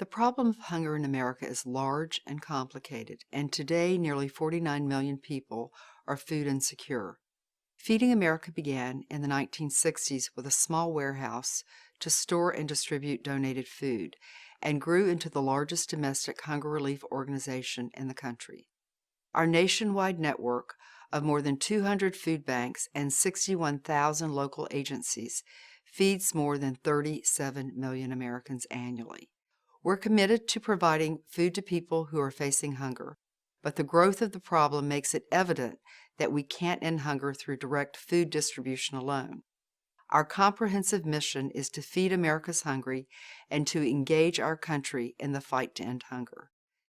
The problem of hunger in America is large and complicated, and today nearly 49 million people are food insecure. Feeding America began in the 1960s with a small warehouse to store and distribute donated food, and grew into the largest domestic hunger relief organization in the country. Our nationwide network of more than 200 food banks and 61,000 local agencies feeds more than 37 million Americans annually. We're committed to providing food to people who are facing hunger, but the growth of the problem makes it evident that we can't end hunger through direct food distribution alone. Our comprehensive mission is to feed America's hungry and to engage our country in the fight to end hunger.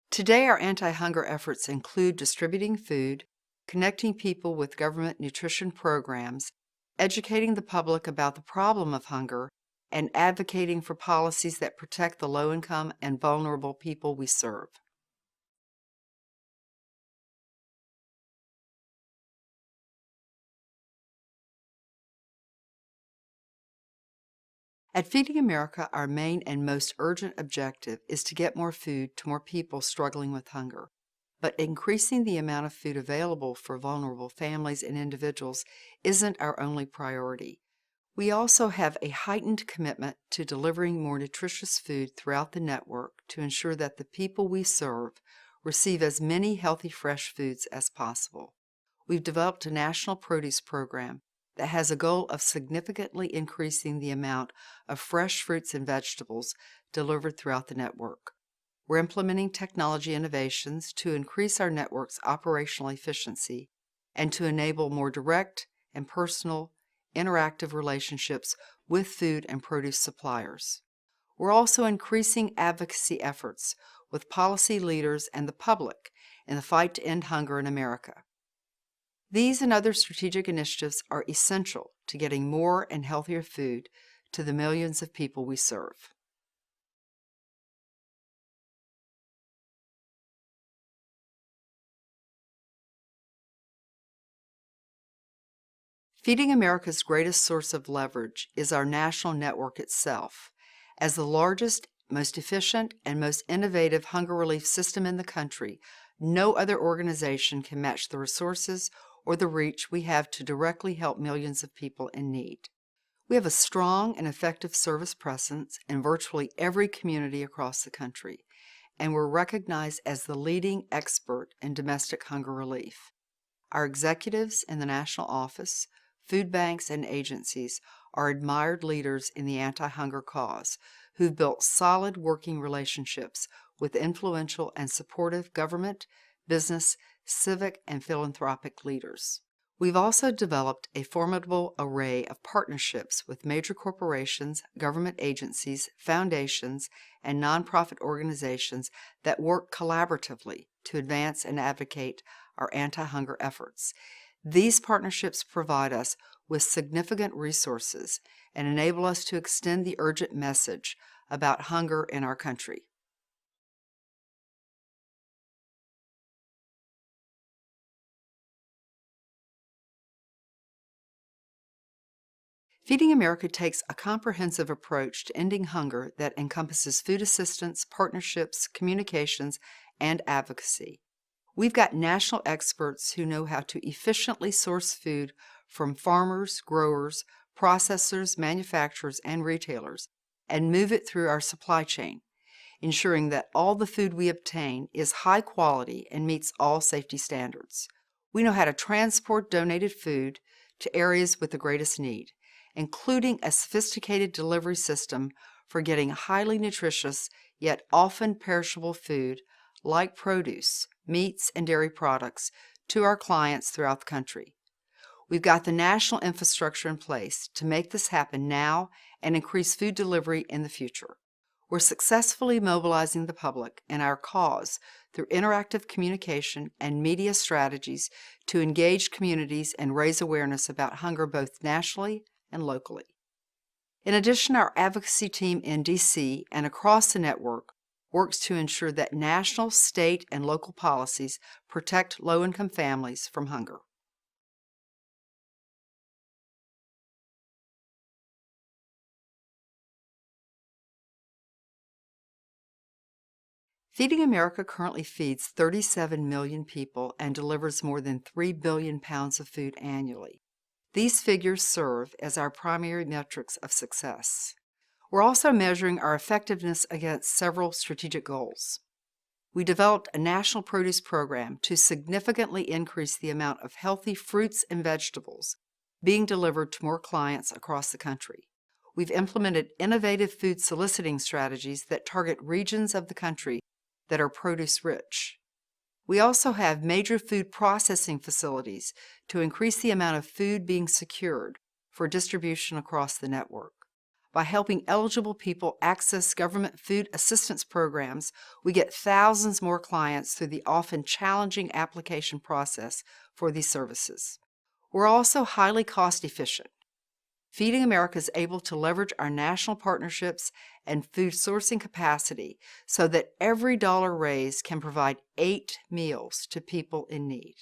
Today, our anti-hunger efforts include distributing food, connecting people with government nutrition programs, educating the public about the problem of hunger, and advocating for policies that protect the low-income and vulnerable people we serve. At Feeding America, our main and most urgent objective is to get more food to more people struggling with hunger. But increasing the amount of food available for vulnerable families and individuals isn't our only priority. We also have a heightened commitment to delivering more nutritious food throughout the network to ensure that the people we serve receive as many healthy fresh foods as possible. We've developed a national produce program that has a goal of significantly increasing the amount of fresh fruits and vegetables delivered throughout the network. We're implementing technology innovations to increase our network's operational efficiency and to enable more direct and personal, interactive relationships with food and produce suppliers. We're also increasing advocacy efforts with policy leaders and the public in the fight to end hunger in America. These and other strategic initiatives are essential to getting more and healthier food to the millions of people we serve. Feeding America's greatest source of leverage is our national network itself. As the largest, most efficient, and most innovative hunger relief system in the country, no other organization can match the resources or the reach we have to directly help millions of people in need. We have a strong and effective service presence in virtually every community across the country, and we're recognized as the leading expert in domestic hunger relief. Our executives in the national office, food banks, and agencies are admired leaders in the anti-hunger cause who've built solid working relationships with influential and supportive government, business, civic, and philanthropic leaders. We've also developed a formidable array of partnerships with major corporations, government agencies, foundations, and nonprofit organizations that work collaboratively to advance and advocate our anti-hunger efforts. These partnerships provide us with significant resources and enable us to extend the urgent message about hunger in our country. Feeding America takes a comprehensive approach to ending hunger that encompasses food assistance, partnerships, communications, and advocacy. We've got national experts who know how to efficiently source food from farmers, growers, processors, manufacturers, and retailers, and move it through our supply chain, ensuring that all the food we obtain is high quality and meets all safety standards. We know how to transport donated food to areas with the greatest need, including a sophisticated delivery system for getting highly nutritious yet often perishable food like produce, meats, and dairy products to our clients throughout the country. We've got the national infrastructure in place to make this happen now and increase food delivery in the future. We're successfully mobilizing the public in our cause through interactive communication and media strategies to engage communities and raise awareness about hunger both nationally and locally. In addition, our advocacy team in D.C. and across the network works to ensure that national, state, and local policies protect low-income families from hunger. Feeding America currently feeds 37 million people and delivers more than 3 billion pounds of food annually. These figures serve as our primary metrics of success. We're also measuring our effectiveness against several strategic goals. We developed a national produce program to significantly increase the amount of healthy fruits and vegetables being delivered to more clients across the country. We've implemented innovative food soliciting strategies that target regions of the country that are produce rich. We also have major food processing facilities to increase the amount of food being secured for distribution across the network. By helping eligible people access government food assistance programs, we get thousands more clients through the often challenging application process for these services. We're also highly cost efficient. Feeding America is able to leverage our national partnerships and food sourcing capacity so that every dollar raised can provide 8 meals to people in need.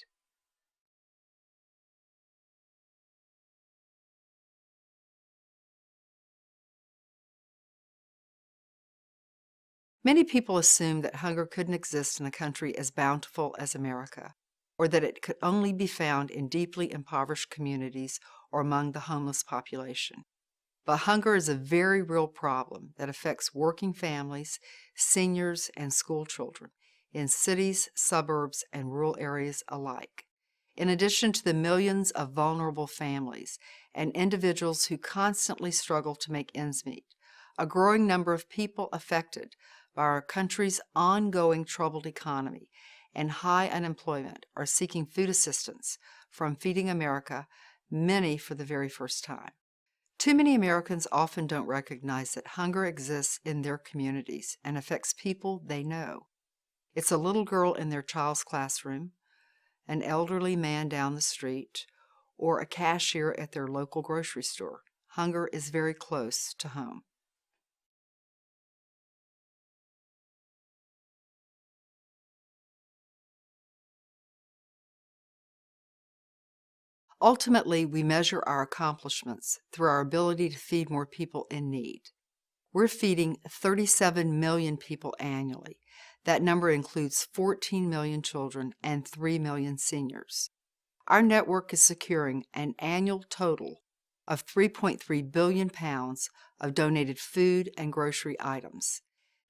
Many people assume that hunger couldn't exist in a country as bountiful as America, or that it could only be found in deeply impoverished communities or among the homeless population. But hunger is a very real problem that affects working families, seniors, and school children in cities, suburbs, and rural areas alike. In addition to the millions of vulnerable families and individuals who constantly struggle to make ends meet, a growing number of people affected by our country's ongoing troubled economy and high unemployment are seeking food assistance from Feeding America, many for the very first time. Too many Americans often don't recognize that hunger exists in their communities and affects people they know. It's a little girl in their child's classroom, an elderly man down the street, or a cashier at their local grocery store. Hunger is very close to home. Ultimately, we measure our accomplishments through our ability to feed more people in need. We're feeding 37 million people annually. That number includes 14 million children and 3 million seniors. Our network is securing an annual total of 3.3 billion pounds of donated food and grocery items.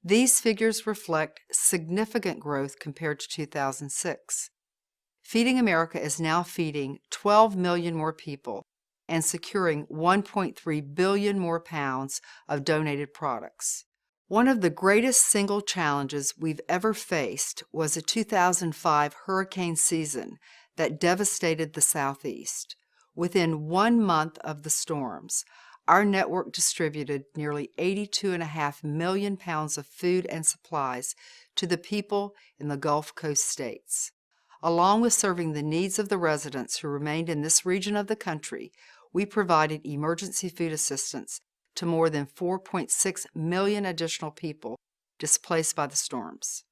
These figures reflect significant growth compared to 2006. Feeding America is now feeding 12 million more people and securing 1.3 billion more pounds of donated products. One of the greatest single challenges we've ever faced was a 2005 hurricane season that devastated the Southeast. Within 1 month of the storms, our network distributed nearly 82.5 million pounds of food and supplies to the people in the Gulf Coast states. Along with serving the needs of the residents who remained in this region of the country, we provided emergency food assistance to more than 4.6 million additional people displaced by the storms.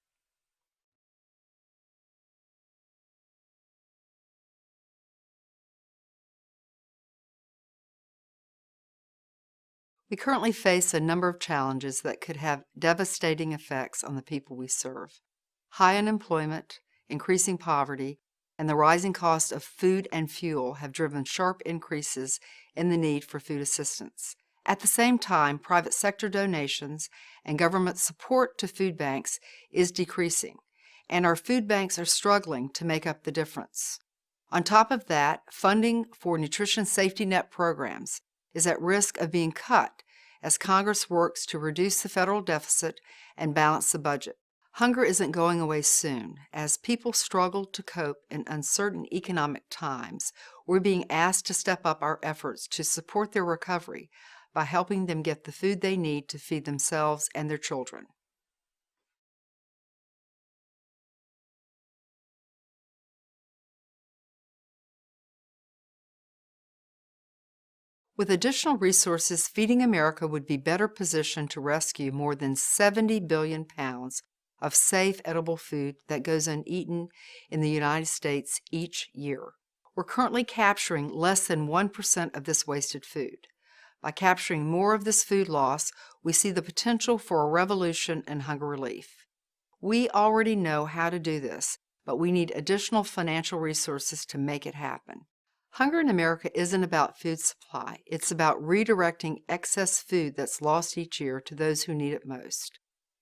We currently face a number of challenges that could have devastating effects on the people we serve. High unemployment, increasing poverty, and the rising cost of food and fuel have driven sharp increases in the need for food assistance. At the same time, private sector donations and government support to food banks is decreasing, and our food banks are struggling to make up the difference. On top of that, funding for nutrition safety net programs is at risk of being cut as Congress works to reduce the federal deficit and balance the budget. Hunger isn't going away soon. As people struggle to cope in uncertain economic times, we're being asked to step up our efforts to support their recovery by helping them get the food they need to feed themselves and their children. With additional resources, Feeding America would be better positioned to rescue more than 70 billion pounds of safe, edible food that goes uneaten in the United States each year. We're currently capturing less than 1% of this wasted food. By capturing more of this food loss, we see the potential for a revolution in hunger relief. We already know how to do this, but we need additional financial resources to make it happen. Hunger in America isn't about food supply. It's about redirecting excess food that's lost each year to those who need it most.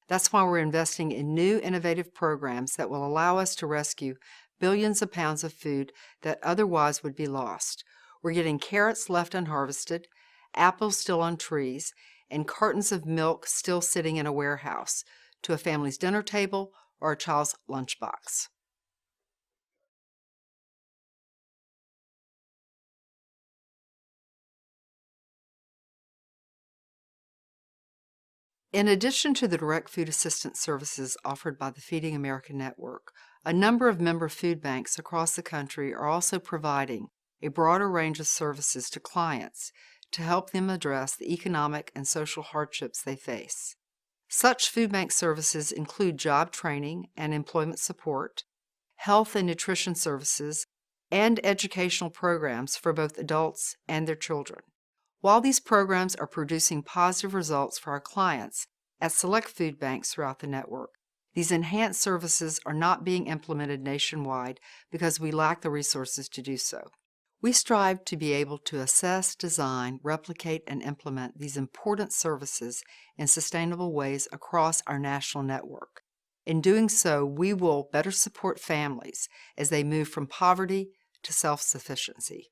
That's why we're investing in new innovative programs that will allow us to rescue billions of pounds of food that otherwise would be lost. We're getting carrots left unharvested, apples still on trees, and cartons of milk still sitting in a warehouse to a family's dinner table or a child's lunchbox. In addition to the direct food assistance services offered by the Feeding America Network, a number of member food banks across the country are also providing a broader range of services to clients to help them address the economic and social hardships they face. Such food bank services include job training and employment support, health and nutrition services, and educational programs for both adults and their children. While these programs are producing positive results for our clients at select food banks throughout the network, these enhanced services are not being implemented nationwide because we lack the resources to do so. We strive to be able to assess, design, replicate, and implement these important services in sustainable ways across our national network. In doing so, we will better support families as they move from poverty to self-sufficiency.